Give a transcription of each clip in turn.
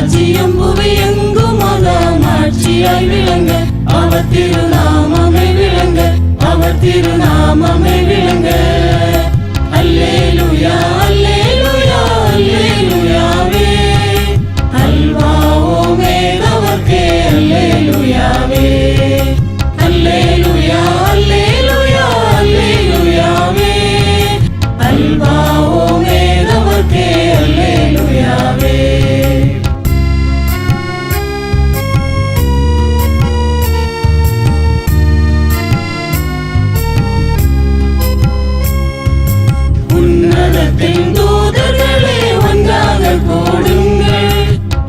ராஜ்யம் புவியெங்கும் மாட்சியாய் விளங்க, அவர் திருநாமமே விளங்க, அவர் திருநாமமே விளங்க. அல்லேலூயா அல்லேலூயா அல்லேலூயாவே, அல்வா ஓமேகாவர்க்கே அல்லேலூயாவே. அல்லேலூயா அல்லேலூயா அல்லேலூயாவே, அல்வா ஓமேகாவர்க்கே அல்லேலூயாவே. உன்னதத்தின் தூதர்களே ஒன்றாக கூடுங்கள்,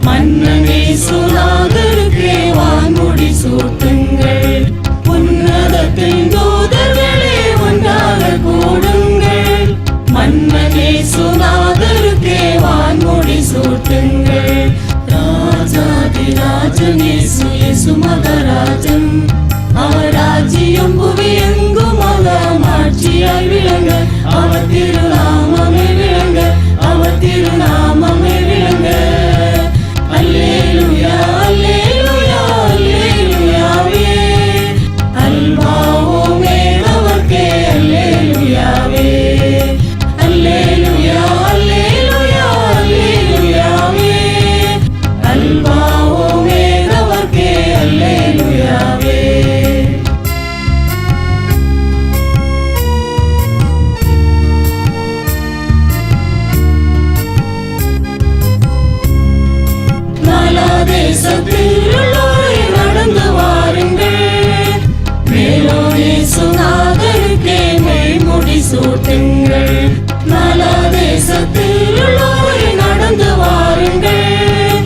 மன்னன் இயேசுநாதருக்கே வான்முடி சூட்டுங்கள். உன்னதத்தின் தூதர்களே ஒன்றாக கூடுங்கள், மன்னன் இயேசுநாதருக்கே வான்முடி சூட்டுங்கள். ராஜாதிராஜன் இயேசு, இயேசு மகராஜன், அவர் ராஜ்யம் புவியெங்கும் மாட்சியாய் விளங்க, அவர் திருநாமமே விளங்க, அவர் திருநாமமே விளங்க. அல்லேலூயா அல்லேலூயா அல்லேலூயாவே, அல்வா ஓமேகாவர்க்கே அல்லேலூயாவே. அல்லேலூயா அல்லேலூயா அல்லேலூயாவே, அல்வா ஓமேகாவர்க்கே அல்லேலூயாவே. தேசத்திலுள்ளோரை நடந்து வாருங்கள், மேலும் இயேசுநாதருக்கே மெய்முடி சூட்டுங்கள். நலா தேசத்திலுள்ளோரை நடந்து வாருங்கள்,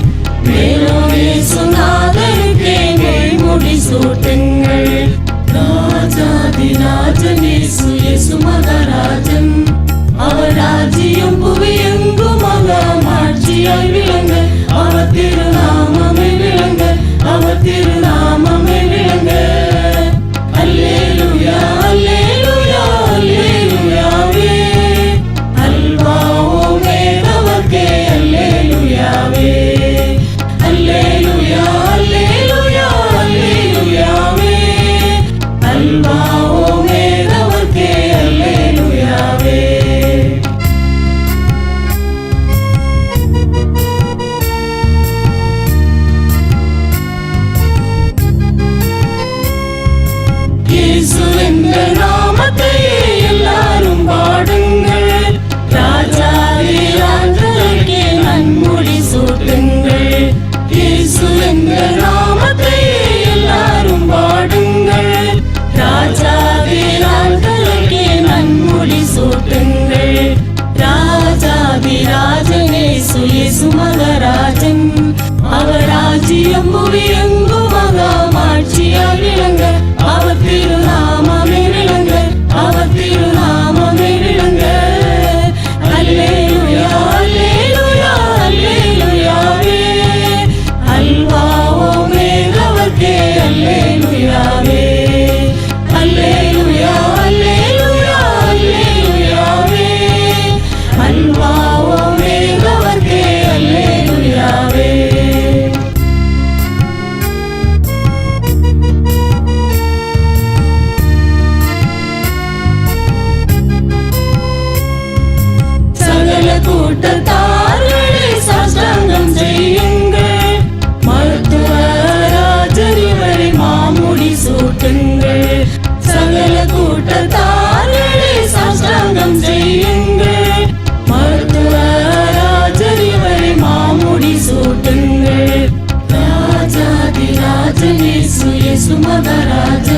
மேலும் இயேசுநாதருக்கே மெய்முடி சூட்டுங்கள். ராஜாதிராஜன் இயேசு, இயேசு மகராஜன், அவர் ராஜ்யம் புவியெங்கும் மாட்சியாய் விளங்க, அவர் திருநாமமே விளங்க, அவர் திருநாமமே விளங்க. அல்லேலூயா அல்லேலூயா அல்லேலூயாவே, அல்வா ஓமேகாவர்க்கே அல்லேலூயாவே. அல்லேலூயா அல்லேலூயா அல்லேலூயாவே, அல்வா ஓமேகாவர்க்கே அல்லேலூயாவே. இயேசு என்ற நாமத்தையே எல்லாரும் பாடுங்கள், ராஜாதிராஜனுக்கே நன்முடி சூட்டுங்கள். இயேசு என்ற நாமத்தையே எல்லாரும் பாடுங்கள், ராஜாதிராஜனுக்கே நன்முடி சூட்டுங்கள். ராஜாதிராஜன் இயேசு, இயேசு மகராஜன், அவர் ராஜ்யம் புவியெங்கும் மாட்சியாய் விளங்க, அவர் திருநாமமே விளங்க, அவர் திருநாமமே விளங்க. அல்லேலூயா அல்லேலூயா அல்லேலூயாவே, அல்வா ஓமேகாவர்க்கே அல்லேலூயாவே. அல்லேலூயா அல்லேலூயா அல்லேலூயாவே, அல்வா ஓமேகாவர்க்கே அல்லேலூயாவே. கூட்டத்தார்களே சாஷ்டாங்கம் செய்யுங்கள், மருத்துவராஜரிவரை மாமுடி சூட்டுங்கள். சகல கூட்டத்தார்களே சாஷ்டாங்கம் செய்யுங்கள், மருத்துவராஜரிவரை மாமுடி சூட்டுங்கள். ராஜாதிராஜன் இயேசு, இயேசு மகராஜன்,